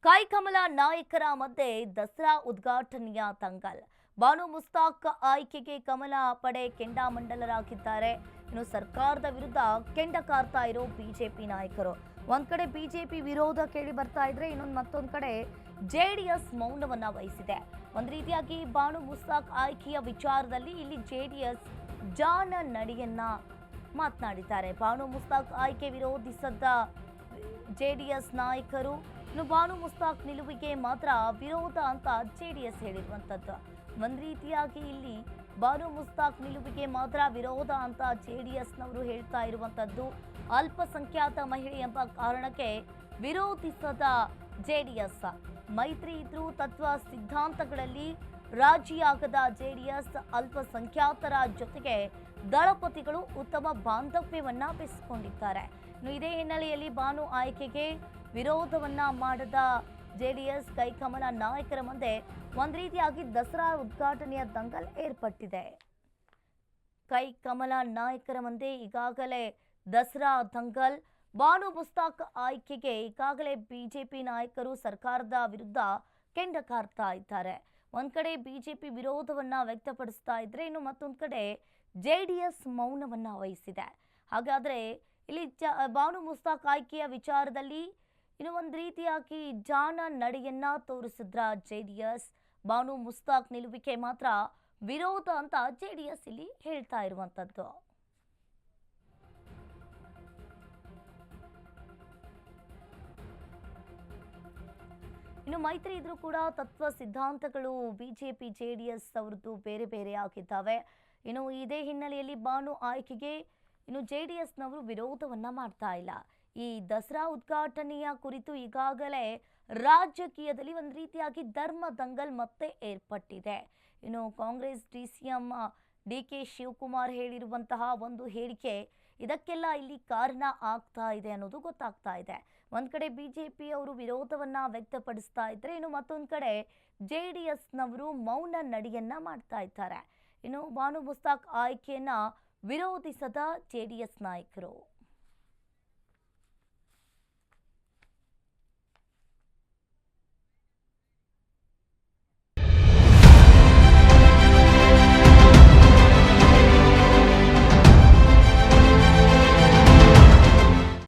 ಕೈಕಮಲ ನಾಯಕರ ಮಧ್ಯೆ ದಸರಾ ಉದ್ಘಾಟನೆಯ ದಂಗಲ್. ಬಾನು ಮುಸ್ತಾಕ್ ಆಯ್ಕೆಗೆ ಕಮಲ ಪಡೆ ಕೆಂಡಾಮಂಡಲರಾಗಿದ್ದಾರೆ. ಇನ್ನು ಸರ್ಕಾರದ ವಿರುದ್ಧ ಕೆಂಡ ಕಾರ್ತಾ ಇರೋ ಬಿಜೆಪಿ ನಾಯಕರು. ಒಂದ್ ಕಡೆ ಬಿಜೆಪಿ ವಿರೋಧ ಕೇಳಿ ಬರ್ತಾ ಇದ್ರೆ ಮತ್ತೊಂದ್ ಕಡೆ ಜೆಡಿಎಸ್ ಮೌನವನ್ನ ವಹಿಸಿದೆ. ಒಂದ್ ರೀತಿಯಾಗಿ ಬಾನು ಮುಸ್ತಾಕ್ ಆಯ್ಕೆಯ ವಿಚಾರದಲ್ಲಿ ಇಲ್ಲಿ ಜೆಡಿಎಸ್ ಜಾನ ನಡೆಯನ್ನ ಮಾತನಾಡಿದ್ದಾರೆ. ಬಾನು ಮುಸ್ತಾಕ್ ಆಯ್ಕೆ ವಿರೋಧಿಸಿದ ಜೆಡಿಎಸ್ ನಾಯಕರು ಇನ್ನು ಬಾನು ಮುಸ್ತಾಕ್ ನಿಲುವಿಗೆ ಮಾತ್ರ ವಿರೋಧ ಅಂತ ಜೆಡಿಎಸ್ ಹೇಳಿರುವಂತದ್ದು. ಒಂದ್ ರೀತಿಯಾಗಿ ಇಲ್ಲಿ ಬಾನು ಮುಸ್ತಾಕ್ ನಿಲುವಿಗೆ ಮಾತ್ರ ವಿರೋಧ ಅಂತ ಜೆಡಿಎಸ್ನವರು ಹೇಳ್ತಾ ಇರುವಂತದ್ದು. ಅಲ್ಪಸಂಖ್ಯಾತ ಮಹಿಳೆ ಎಂಬ ಕಾರಣಕ್ಕೆ ವಿರೋಧಿಸದ ಜೆಡಿಎಸ್. ಮೈತ್ರಿ ಇದ್ರೂ ತತ್ವ ಸಿದ್ಧಾಂತಗಳಲ್ಲಿ ರಾಜಿಯಾಗದ ಜೆಡಿಎಸ್ ಅಲ್ಪಸಂಖ್ಯಾತರ ಜೊತೆಗೆ ದಳಪತಿಗಳು ಉತ್ತಮ ಬಾಂಧವ್ಯವನ್ನ ಬೆಳೆಸಿಕೊಂಡಿದ್ದಾರೆ. ಇದೇ ಹಿನ್ನೆಲೆಯಲ್ಲಿ ಬಾನು ಆಯ್ಕೆಗೆ ವಿರೋಧವನ್ನ ಮಾಡದ ಜೆಡಿಎಸ್ ಕೈಕಮಲ ನಾಯಕರ ಮುಂದೆ ಒಂದ್ ರೀತಿಯಾಗಿ ದಸರಾ ಉದ್ಘಾಟನೆಯ ದಂಗಲ್ ಏರ್ಪಟ್ಟಿದೆ. ಕೈಕಮಲ ನಾಯಕರ ಮುಂದೆ ಈಗಾಗಲೇ ದಸರಾ ದಂಗಲ್. ಬಾನು ಮುಸ್ತಾಕ್ ಆಯ್ಕೆಗೆ ಈಗಾಗಲೇ ಬಿಜೆಪಿ ನಾಯಕರು ಸರ್ಕಾರದ ವಿರುದ್ಧ ಕೆಂಡ ಕಾರ್ತಾ ಇದ್ದಾರೆ. ಒಂದ್ ಕಡೆ ಬಿಜೆಪಿ ವಿರೋಧವನ್ನ ವ್ಯಕ್ತಪಡಿಸ್ತಾ ಇದ್ರೆ ಇನ್ನು ಮತ್ತೊಂದ್ ಕಡೆ ಜೆಡಿಎಸ್ ಮೌನವನ್ನ ವಹಿಸಿದೆ. ಹಾಗಾದ್ರೆ ಇಲ್ಲಿ ಬಾನು ಮುಸ್ತಾಕ್ ಆಯ್ಕೆಯ ವಿಚಾರದಲ್ಲಿ ಇನ್ನು ಒಂದು ರೀತಿಯಾಗಿ ಜಾನ ನಡೆಯನ್ನ ತೋರಿಸಿದ್ರ ಜೆಡಿಎಸ್. ಬಾನು ಮುಸ್ತಾಕ್ ನಿಲುವಿಗೆ ಮಾತ್ರ ವಿರೋಧ ಅಂತ ಜೆಡಿಎಸ್ ಇಲ್ಲಿ ಹೇಳ್ತಾ ಇರುವಂತದ್ದು. ಇನ್ನು ಮೈತ್ರಿ ಇದ್ರೂ ಕೂಡ ತತ್ವ ಸಿದ್ಧಾಂತಗಳು ಬಿಜೆಪಿ ಜೆಡಿಎಸ್ ಅವರದ್ದು ಬೇರೆ ಬೇರೆ ಆಗಿದ್ದಾವೆ. ಇನ್ನು ಇದೇ ಹಿನ್ನೆಲೆಯಲ್ಲಿ ಬಾನು ಆಯ್ಕೆಗೆ ಇನ್ನು ಜೆಡಿಎಸ್ನವರು ವಿರೋಧವನ್ನ ಮಾಡ್ತಾ ಇಲ್ಲ. ಈ ದಸರಾ ಉದ್ಘಾಟನೆಯ ಕುರಿತು ಈಗಾಗಲೇ ರಾಜಕೀಯದಲ್ಲಿ ಒಂದು ರೀತಿಯಾಗಿ ಧರ್ಮ ದಂಗಲ್ ಮತ್ತೆ ಏರ್ಪಟ್ಟಿದೆ. ಇನ್ನು ಕಾಂಗ್ರೆಸ್ ಡಿಸಿಎಂ ಡಿಕೆ ಶಿವಕುಮಾರ್ ಹೇಳಿರುವಂತಹ ಒಂದು ಹೇಳಿಕೆ ಇದಕ್ಕೆಲ್ಲ ಇಲ್ಲಿ ಕಾರಣ ಆಗ್ತಾ ಇದೆ ಅನ್ನೋದು ಗೊತ್ತಾಗ್ತಾ ಇದೆ. ಒಂದ್ ಕಡೆ ಬಿಜೆಪಿ ಅವರು ವಿರೋಧವನ್ನ ವ್ಯಕ್ತಪಡಿಸ್ತಾ ಇದ್ರೆ ಇನ್ನು ಮತ್ತೊಂದ್ ಕಡೆ ಜೆಡಿಎಸ್ನವರು ಮೌನ ನಡೆಯನ್ನ ಮಾಡ್ತಾ ಇದ್ದಾರೆ. ಇನ್ನು ಬಾನು ಮುಸ್ತಾಕ್ ಆಯ್ಕೆಯನ್ನ ವಿರೋಧಿಸದ ಜೆಡಿಎಸ್ ನಾಯಕರು.